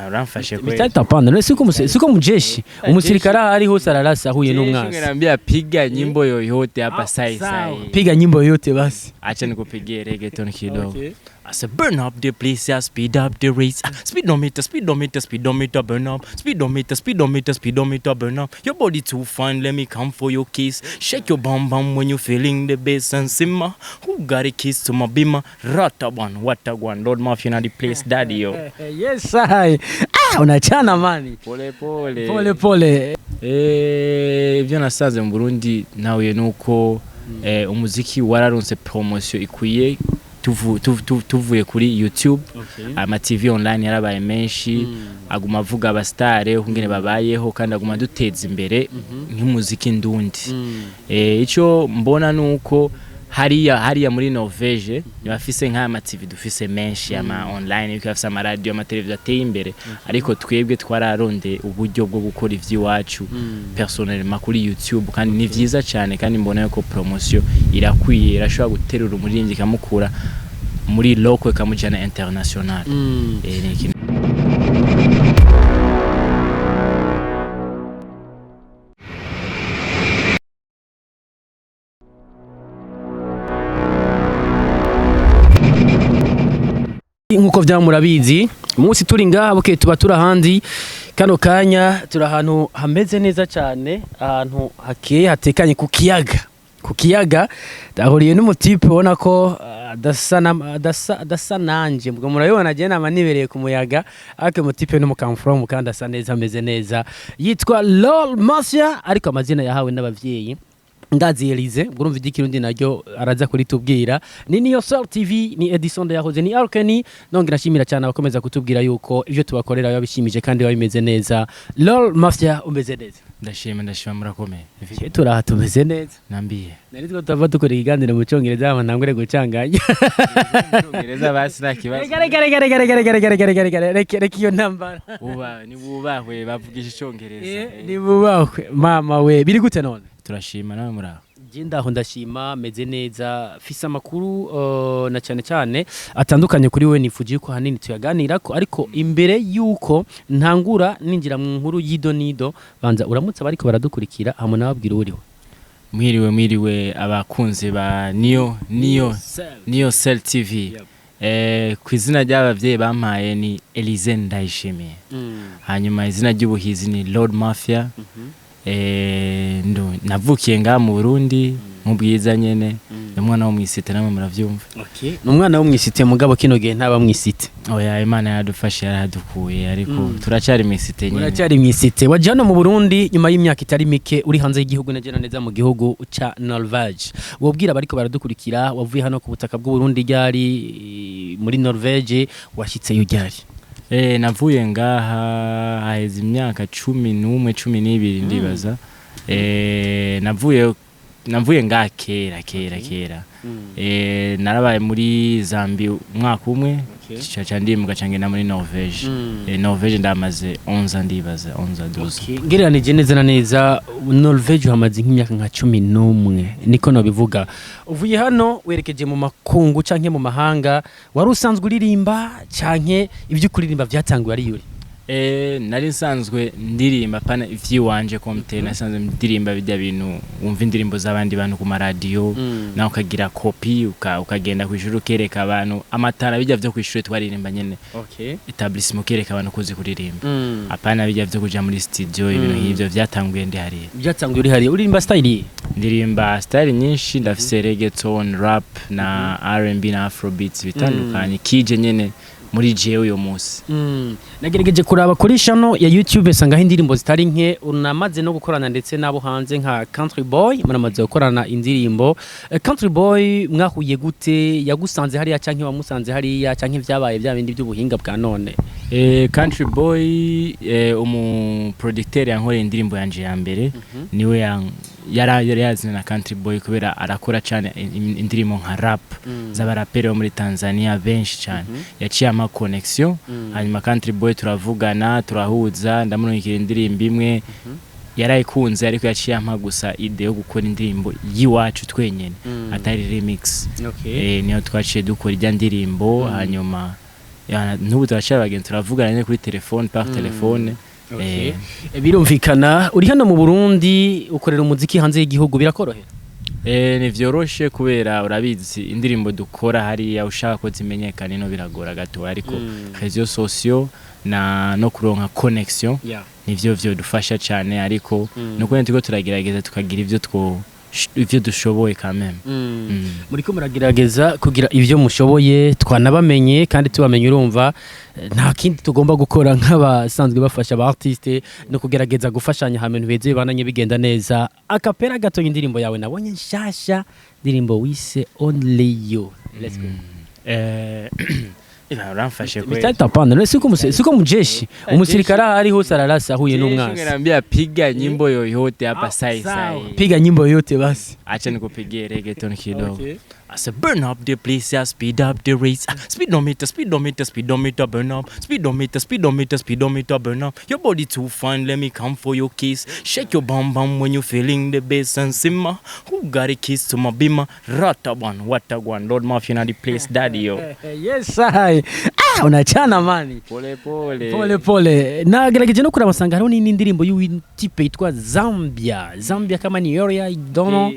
Uramfashe kweli. Bitapanda siko mjeshi umusirikare ari hose ararasa huye n'umwasi. Nginaambia piga nyimbo yoyote hapa sai. Piga nyimbo yoyote basi. Acha nikupigie reggaeton kidogo. I said burn up the place, yeah, speed up the race. Speedometer, burn up. Speedometer, burn up. Your body too fine, let me come for your kiss. Shake your bum bum when you feeling the bass and simmer. Who got a kiss to my bimmer? Rataban, what a one. Lord Mafia na the place, daddy yo. Yes, I. Unachana mani. Pole. Ivyo nasaze mu Burundi nawe nuko umuziki wararonse promotion ikwiye. Tuvuye kuri YouTube, ama TV online yarabaye menshi, aguma avuga abastare ukungene babayeho kandi aguma duteza imbere nk'umuziki ndundi. Ico mbona nuko hariya muri Norvege bafise nk'ama TV dufise menshi ama online bikafisa ama radio ama televiziyo ateye imbere, ariko twebwe twararonde uburyo bwo gukora ivy'iwacu personnellement kuri YouTube, kandi ni vyiza cyane, kandi mbona yuko promotion irakwiye, irashobora guterura umuririmbyi kamukura muri local kamujana international. Nkuko vyamurabizi umunsi turi ngaha buke tuba turahandi, kano kanya turi ahantu hameze neza cyane, ahantu hakeye hatekanye ku kiyaga dahuriye n'umutipe ubona ko adasa nanje mbwo murabibona je nama nibereye ku muyaga, ariko umutipe n'umukamfro mukanda asa neza ameze neza, yitwa Lord Mafia ariko amazina yahawe n'abavyeyi Ndazi Elize. Urumva ikirundi naryo araza kuri tubwira. Ni Niyo Soul TV, ni Edison yahoze ni Alkeni, nongera nshimira cyane abakomeza kutubwira yuko ivyo tubakorera yabishimije kandi babimeze neza. Lord Mafia umeze neza? Ndashima murakomeye. Turaha tumeze neza. Nambiye. Nari twa tava dukora ikiganiro mu Cyongereza ntangure gucanganya. Cyongereza basi nakibazo. Reka iyo ntambara. Ni bubahwe bavugisha Cyongereza. Ni bubahwe mama we. Biri gute none? Turashima nawe muraho. Ndaho ndashima meze neza, fisa makuru na cyane atandukanye kuri we nifugiye ko hanini tuyaganirako, ariko imbere yuko ntangura ninjira mu nkuru y'idonido banza uramutse bariko baradukurikira hamwe nababwira uriho. Mwiriwe abakunze ba Niyo Cell TV. Kwizina ry'abavyeyi bampaye ni Elize Ndayishimiye. Hanyuma izina ry'ubuhizi ni Lord Mafia. Navukiye nga mu Burundi nk'ubwiza nyene, umwana wo mwisite namwe muravyumva. Umwana wo mwisite mugabo kino gihe ntaba mwisite. Oya Imana yadufashe yaradukuye, ariko turacari mwisite nyene. Turacari mwisite. Waje hano mu Burundi nyuma y'imyaka itari mike, uri hanze y'igihugu najena neza mu gihugu ca Norvege. Wobwira bariko baradukurikira, wavuye hano ku butaka bw'u Burundi ryari muri Norvege, washitse yo ryari? Navuye ngaha haheze imyaka 11 12 ndibaza. Navuye ngaha kera. Narabaye muri Zambia umwaka umwe, cyaca ndi mu gacange na muri Norvege. Norvege ndamaze 11 ndibaza 11-12. Ngereranije neza na neza Norvege hamaze nk'imyaka nka 11 niko no bivuga. Uvuye hano werekeje mu makungu canke mu mahanga, wari usanzwe uririmba canke ivyo kuririmba byatanguye ari yuri? Nari nsanzwe ndirimba pana ivy'iwanje komite, nasanzwe ndirimba bijya bintu wumva indirimbo z'abandi bantu ku radio, na ukagira copy ukagenda kwishura ukereka abantu amatara bijya byo kwishura twaririmba nyene. Etablissement kereka abantu kuzi kuririmba. Apana bijya byo kuja muri studio, ibintu nk'ivyo byatanguye ndi hariya. Byatanguye uri hariya. Uririmba style? Ndirimba style nyinshi, ndafise reggaeton, rap na R&B na afrobeats bitandukanye kije nyene muri jewe uyo munsi. Nagerageje kuraba kuri channel ya YouTube sanga indirimbo zitari nke, unamaze no gukorana ndetse nabo hanze nka Country Boy, muramaze gukorana indirimbo. Country Boy mwahuye gute? Yagusanze hariya canke wamusanze hariya canke vyabaye bya bindi by'ubuhinga bwa none? Country Boy umu producteur yankore indirimbo yanje ya mbere, niwe yari yazina na Country Boy kubera arakora cyane indirimbo nka rap z'abaraperi bo muri Tanzania benshi cyane. Yaciye ama connection, hanyuma Country Boy turavugana turahuza, ndamunukira indirimbo imwe yarayikunze, ariko yaciye ampa gusa ide yo gukora indirimbo yiwacu twenyene atari remix. Niyo twaciye dukora ijya ndirimbo, hanyuma n'ubu turashara abagenzi turavugana nyine kuri telefone par telefone. Birumvikana uri hano mu Burundi ukorera umuziki hanze y'igihugu birakorohera? Ni vyoroshe kubera urabizi indirimbo dukora hariya ushaka ko zimenyekana no biragora gato ariko réseaux sociaux no kuronka connection nivyo dufasha cyane ariko nuko nitiko turagerageza tukagira ivyo dushoboye quand même. Muriko muragerageza kugira ivyo mushoboye twanabamenye kandi tubamenye urumva nta kindi tugomba gukora nk'abasanzwe bafasha aba artiste no kugerageza gufashanya hamwe beze bananye bigenda neza. Akapera gato indirimbo yawe nabonye nshasha indirimbo wise Only You. Let's go. Uramfashe kwe. Bitata panda, siko mjeshi. Umusirikare ari hose ararasa ahuye n'umwanzi. Ngambia piga nyimbo yoyote hapa sasa. Piga nyimbo yoyote basi. Acha nikupigie reggaeton kidogo. I said burn up the place, yeah, speed up the race. Speedometer, burn up. Speedometer, burn up. Your body too fine, let me come for your kiss. Shake your bum bum when you feeling the bass and simmer. Who got a kiss to my bimmer? Rataban, what a one, Lord Mafia na the place, daddy yo. Yes, I. Unachana mani. Pole. Na gerageje no kurabasanga hariho n'indi ndirimbo y'utipe yitwa Zambia kama ni area, I don't know.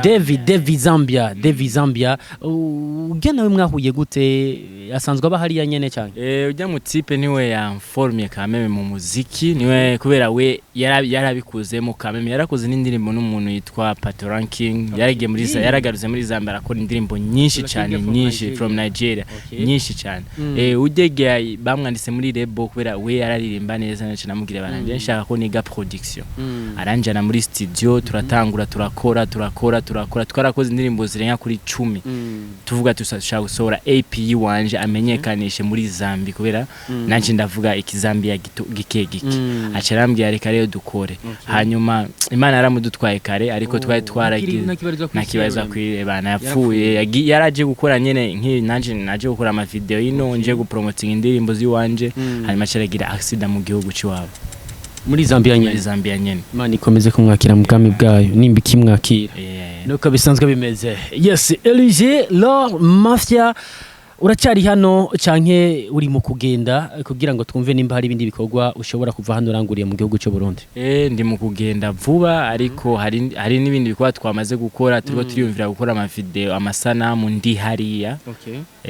Devi Zambia. Ugena we mwahuye gute asanzwe aba hariya nyene cyane? Ujya mu tipe niwe yamformye kameme mu muziki niwe kubera we yarabikuzemo kameme yarakoze n'indirimbo n'umuntu yitwa Pato Ranking yaragaruze muri Zambia arakora indirimbo nyinshi cyane from Nigeria nyinshi cyane. Ujyege bamwanditse muri Rebo kubera we yararirimba neza cyane namubwira baranje nshaka ko niga production aranjana muri studio turatangura turakora twarakoze indirimbo zirenga kuri 10 tuvuga tushaka gusohora AP wanje amenyekanishe muri Zambia kubera nanje ndavuga ikizambia gikegiki acarambye reka rero dukore hanyuma Imana yaramudutwaye kare ariko twari twaragize nakibaza kwirebana yapfuye yaraje gukora nyene nanje naje gukora ama video ino nje gupromoting indirimbo ziwanje hanyuma caragira accident mu gihugu ciwabo muri Zambia nyene. Imana ikomeze kumwakira mu bwami bwayo nimba ikimwakira nuko bisanzwe bimeze. Yes, Elige Lord Mafia uracyari hano canke uri mu kugenda kugira ngo twumve nimba hari ibindi bikorwa ushobora kuva hano uranguriye mu gihugu cyo Burundi? Ndi mu kugenda vuba ariko hari n'ibindi bikorwa twamaze gukora turiko turiyumvira gukora ama video amasanamu ndi hariya.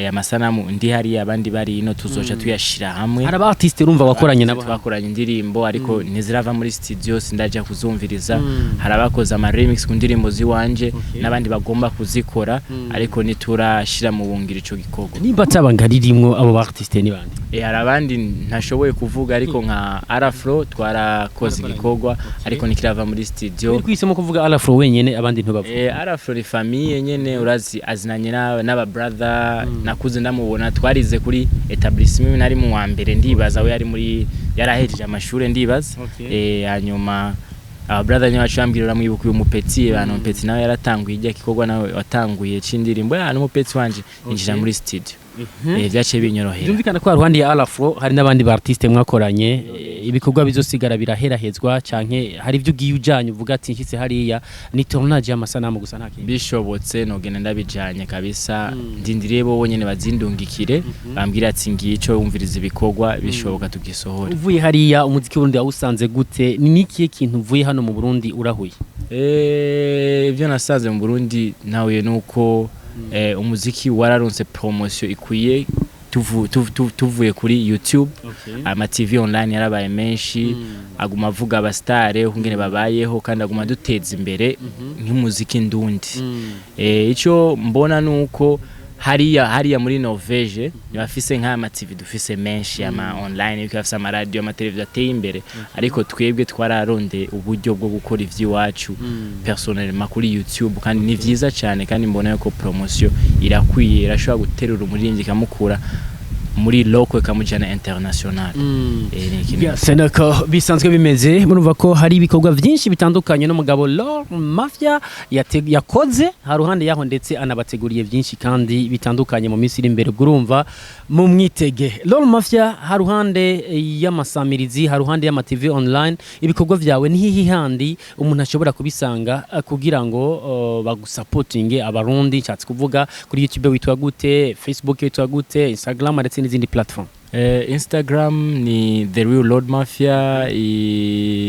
Amasanamu ndi hariya abandi bari ino tuzoca tuyashira hamwe. Hari aba artiste urumva wakoranye nabo bakoranye indirimbo ariko ntizirava muri studio sindaje kuzumviriza. Hari abakoze ama remix ku ndirimbo ziwanje n'abandi bagomba kuzikora ariko niturashira mu bungiro ico gikorwa. Nimba tabangaririmwo abo artiste ni bande? Hari abandi ntashoboye kuvuga ariko nka Arafro twarakoze igikorwa ariko nikirava muri studio. Kwisemo kuvuga Arafro wenyene abandi ntubavuga. Arafro ni famille nyene urazi azinanye n'aba brother nakuze ndamubona twarize kuri etablissement nari mu wa mbere ndibaza we yari muri yarahejeje amashure ndibaza. Hanyuma brother nyacu yambwira mwibuka uyu mupeti mupeti nawe yaratanguye ijya kikorwa nawe watanguye cindirimbo n'umupeti wanje injira muri studio. Vyace binyorohera. Byumvikana ko Rwanda ya Arafro hari n'abandi ba artiste mwakoranye ibikorwa bizosigara biraherahezwa canke hari ibyo ugiye ujanye uvuga ati nshitse hariya ni tournage y'amasanamu gusa nta kintu bishobotse nogenda ndabijanye kabisa ndindiriye bo nyene bazindungikire bambwira ati ngico umviriza ibikorwa bishoboka tugisohora. Uvuye hariya umuziki w'Urundi awusanze gute ni nikiye kintu uvuye hano mu Burundi urahuye? Ibyo nasanze mu Burundi nawe nuko umuziki wararonse promotion ikwiye tuvuye kuri YouTube. Ama TV online yarabaye menshi aguma avuga abastare ungene babayeho kandi aguma duteza imbere nk'umuziki ndundi. Ico mbona nuko hariya muri Norvege bafise nk'ama TV dufise menshi ama online bikafisa ama radio ama televiziyo ateye imbere ariko twebwe twararonde uburyo bwo gukora ivy'iwacu personnellement kuri YouTube kandi ni vyiza cyane kandi mbona yuko promotion irakwiye irashobora guterura umuririmbyi kamukura muri local kamujana international. Senako bisanzwe bimeze murumva ko hari ibikorwa byinshi bitandukanye n'umugabo Lord Mafia yakoze haruhande yaho ndetse anabateguriye byinshi kandi bitandukanye mu minsi iri imbere urumva mu mwitege. Lord Mafia haruhande y'amasamirizi haruhande y'ama TV online ibikorwa byawe ni hihi handi umuntu ashobora kubisanga kugira ngo bagusupportinge abarundi cyatse kuvuga kuri YouTube witwa gute, Facebook witwa gute, Instagram ndetse n'izindi platform? Instagram ni The Real Lord Mafia,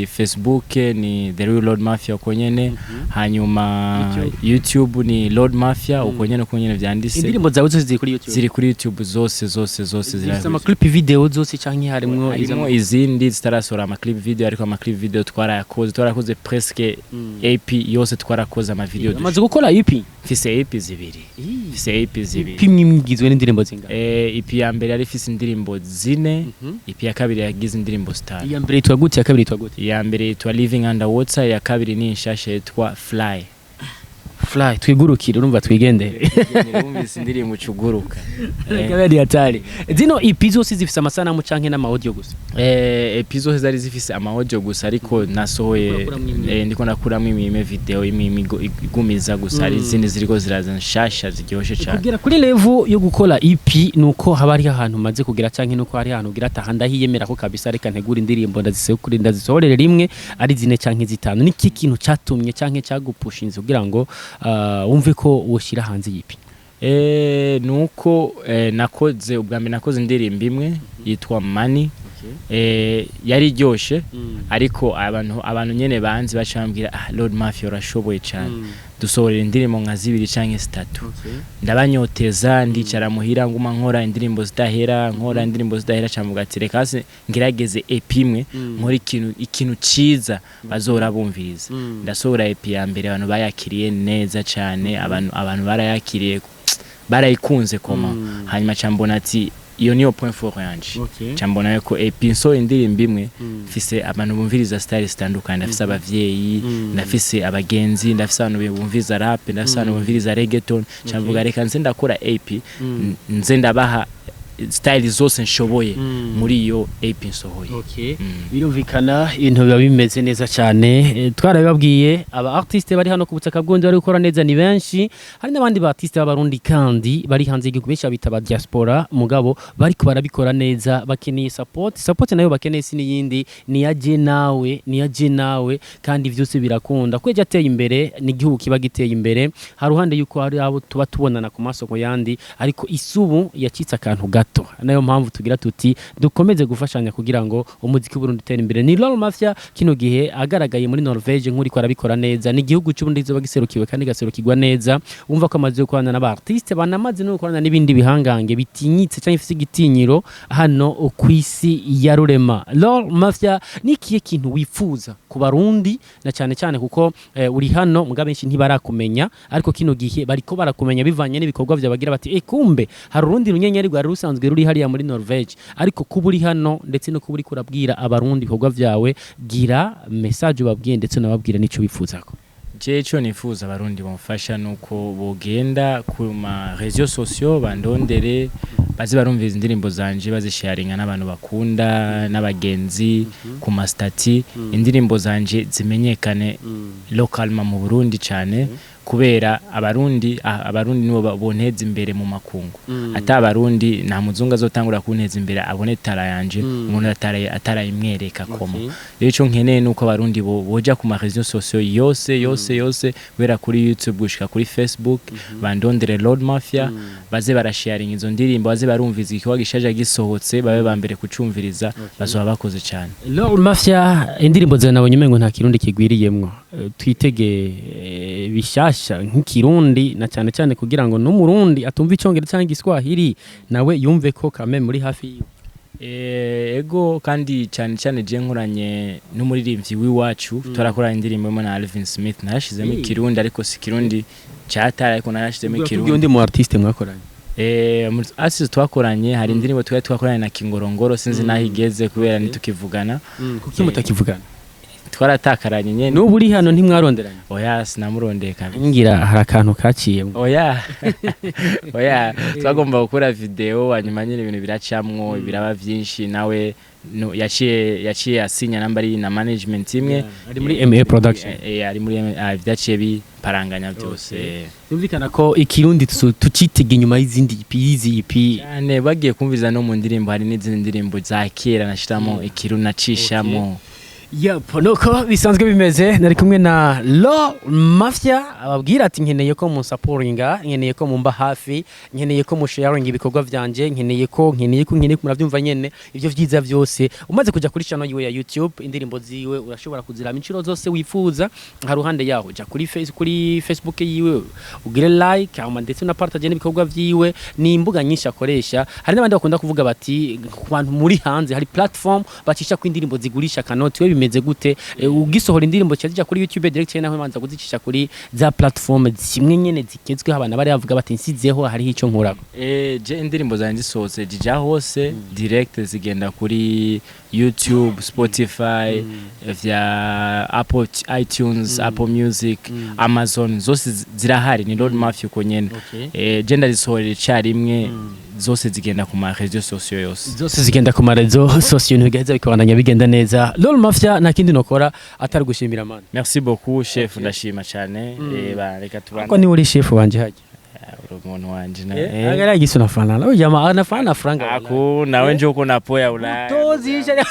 Facebook ni The Real Lord Mafia uko nyene, hanyuma YouTube ni Lord Mafia uko nyene vyanditse. Indirimbo zawe zose ziri kuri YouTube? Ziri kuri YouTube zose ziri. Ama clip video zose canke harimwo izindi zitarasora ama clip video, ariko ama clip video twarakoze presque EP yose twarakoze ama video. Amaze gukora EP? Fise EP zibiri. EP mwigizwe n'indirimbo zinga? EP ya mbere yari fise indirimbo zine, EP ya kabiri yagize indirimbo 5. Ya mbere itwa gute, ya kabiri itwa gute? Ya mbere itwa Living Underwater, ya kabiri ni nshasha itwa Fly. Twigurukire urumva twigendere. Urumvise indirimbo ucuguruka. Kabiri atari. Zino EP zose zifise amasanamu canke n'ama audio gusa? EP zose zari zifise ama audio gusa, ariko nasohoye ndiko nakuramwe imime video igumiza gusa, ari izindi ziriko ziraza nshasha ziryoshe cyane. Kugera kuri level yo gukora EP nuko haba ari ahantu maze kugira canke nuko hari ahantu ugira atahanda hiyemera ko kabisa reka ntegura indirimbo ndazisohorere rimwe ari zine canke zitanu. Niki kintu catumye canke cagupushinze kugira ngo wumve ko woshira hanze yipi? Nuko nakoze ubwambe nakoze indirimbo imwe yitwa Money. Yari ryoshe, ariko abantu nyene banzi bacambwira Lord Mafia urashoboye cyane, dusohorera indirimbo nka 2 canke 3. Ndabanyoteza ndicara muhira nguma nkora indirimbo zidahera camuga ati reka ngirageze EP imwe nkora ikintu ciza bazora bumviriza. Ndasohora EP ya mbere, abantu bayakiriye neza cyane, abantu barayakiriye barayikunze koma. Hanyuma cambona ati iyo niyo point fort yanje. Cambona yuko EP so indirimbo imwe fise abantu bumviriza style zitandukanye, ndafise abavyeyi, ndafise abagenzi, ndafise abantu bumviriza rap, ndafise abantu bumviriza reggaeton. Camvuga reka nze ndakora EP nze ndabaha style zose nshoboye muri iyo EP nsohoye. Birumvikana ibintu biba bimeze neza cyane. Twarabibabwiye aba artiste bari hano ku butaka bw'undi bari gukora neza ni benshi, hari n'abandi ba artiste b'abarundi kandi bari hanze y'igihugu benshi bita ba diaspora, mugabo bari ko barabikora neza, bakeneye support nayo bakeneye siniyindi ni yaje nawe kandi byose birakunda kweje ateye imbere n'igihugu kiba giteye imbere. Haruhande yuko hari abo tuba tubonana ku masoko yandi, ariko isubu yacitse akantu gato. Nayo mpamvu tugira tuti dukomeze gufashanya kugira ngo umuziki w'Uburundi utere imbere. Ni Lord Mafia kino gihe agaragaye muri Norvege nk'uri ko arabikora neza, ni igihugu cy'Uburundi kizoba giserukiwe kandi gaserukirwa neza. Umva ko amaze gukorana n'aba artiste banamaze no gukorana n'ibindi bihangange bitinyitse cyangwa ifite igitinyiro hano ku isi ya rurema. Lord Mafia nikiye kintu wifuza ku Barundi na cyane cyane kuko uri hano mugabe benshi ntibarakumenya, ariko kino gihe bariko barakumenya bivanye n'ibikorwa byabagira bati kumbe hari urundi runyenyeri rwa rusanzwe ruri hariya muri Norvege, ariko kuba uri hano ndetse no kuba uri kurabwira abarundi ibikorwa byawe, gira message ubabwiye ndetse nababwira nico bifuzako. Cyo nifuza abarundi bamufasha nuko bogenda ku ma réseaux sociaux bandondere, bazi barumviza indirimbo zanje bazisharinga n'abantu bakunda n'abagenzi ku ma stati, indirimbo zanje zimenyekane localement mu Burundi cyane, kubera abarundi nibo bonteza imbere mu makungu. Ata abarundi nta muzungu azotangura kunteza imbere abone tara yanje umuntu atarayimwereka koma. Rero cyo nkeneye nuko abarundi boja ku ma réseaux sociaux yose wera kuri YouTube gushika kuri Facebook, bandondere Lord Mafia, baze barasharinga izo ndirimbo, baze barumviza ikiwa gishaje gisohotse, babe bambere kucumviriza, bazoba bakoze cyane. Lord Mafia indirimbo zawe nabonye umengo nta kirundi kigwiriyemwo, twitege bishasha nk'ikirundi na cyane cyane kugira ngo n'umurundi atumva icyongereza cyangwa igiswahili nawe yumve ko kame muri hafi yiwe. Ego kandi cyane je nkoranye n'umuririmbyi w'iwacu, turakorana indirimbo na Alvin Smith, narashizemo ikirundi ariko si kirundi cyatara, ariko narashizemo ikirundi. Undi mu artiste mwakoranye? Asi twakoranye, hari indirimbo twakoranye na Kingorongoro, sinzi nahigeze kubera nitukivugana. Kuki mutakivugana? Twaratakaranye nyene. N'ubu uri hano ntimwaronderanye? Oya sinamurondeye kabisa. Ngira hari akantu kaciyemo. Oya twagomba gukora video, hanyuma nyene ibintu biracamwo biraba byinshi, nawe yaciye asinya nambari na management imwe ari muri MA Production. Ari muri byaciye biparanganya byose. Yumvikana ko ikirundi tucitege inyuma y'izindi EP cyane, bagiye kumviza no mu ndirimbo hari n'izindi ndirimbo za kera nashiramo ikirundi nacishamo. Yep, nuko bisanzwe bimeze nari kumwe na Lo Mafia ababwira ati nkeneye ko mu supportinga, nkeneye ko mumba hafi, nkeneye ko mu sharing ibikorwa vyanje, nkeneye ko muravyumva nyene ivyo vyiza vyose. Umaze kuja kuri channel yiwe ya YouTube, indirimbo ziwe urashobora kuzirama incuro zose wifuza. Haruhande yaho ja kuri Facebook yiwe ugire like, hama ndetse na partage n'ibikorwa vyiwe, ni imbuga nyinshi akoresha. Hari n'abandi bakunda kuvuga bati ku bantu muri hanze hari platform bacisha ku indirimbo zigurisha kanoti we bimeze gute ugisohora indirimbo cyazija kuri YouTube direct naho manza kuzicisha kuri za platform zimwe nyene zikezweho abana bari bavuga bati nsizeho hari ico nkorako je indirimbo zanje sohotse jija hose direct zigenda kuri YouTube, Spotify, vya Apple iTunes, Apple Music, Amazon zose zirahari ni Lord Mafia uko nyene. Je ndazisohorera icyarimwe zose zigenda ku ma réseaux sociaux yose. Zose zigenda ku ma réseaux sociaux ntibigaheza bikabandanya bigenda neza. Lord Mafia nta kindi nokora atari gushimira man. Merci beaucoup chef, ndashima cyane. Reka tubana. Ko ni uri chef wanje haje. Umuntu wanje na agara gisu nafanana uyu jamaa anafana franga ako nawe nje uko napoya Ulaya tozisha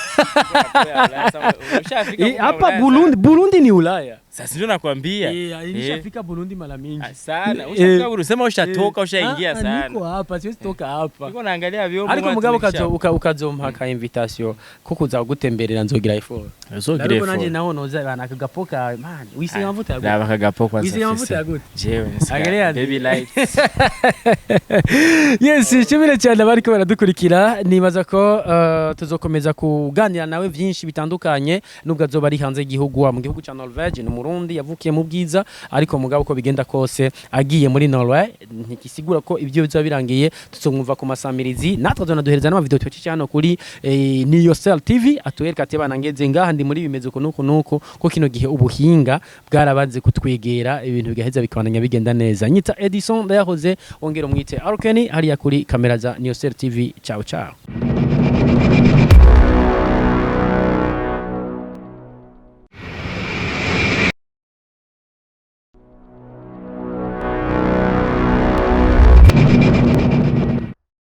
hapa Burundi ni Ulaya sasa ndio nakwambia nishafika Burundi mara mingi sana ushafika unasema ushatoka ushaingia sana niko hapa siwezi toka hapa niko naangalia vyombo ariko mugabo ukazompa ka invitation ko kuza gutemberera nzogira iPhone nzogira nanje naho noza bana akagapoka man wisi amavuta yago ndaba akagapoka wisi amavuta yago jewe nsiga baby lights yes chimire cyane bariko baradukurikira nibaza ko tuzokomeza kuganira nawe byinshi bitandukanye nubwo azoba ari hanze igihugu mu gihugu cya Norvège no Burundi yavukiye mu bwiza ariko mugabo ko bigenda kose agiye muri Norway ntikisigura ko ibyo biza birangiye tuzomwumva ku masamirizi natwe donaduhereza n'ama video twaciye hano kuri Niyo Cell TV atwereka ati bana ngeze ngaha ndi muri bimeze ko nuko ko kino gihe ubuhinga bwarabanze kutwegera ibintu bigaheza bikabandanya bigenda neza nyita Edison ndayahoze ongera umwite Arkeni hariya kuri kamera za Niyo Cell TV ciao ciao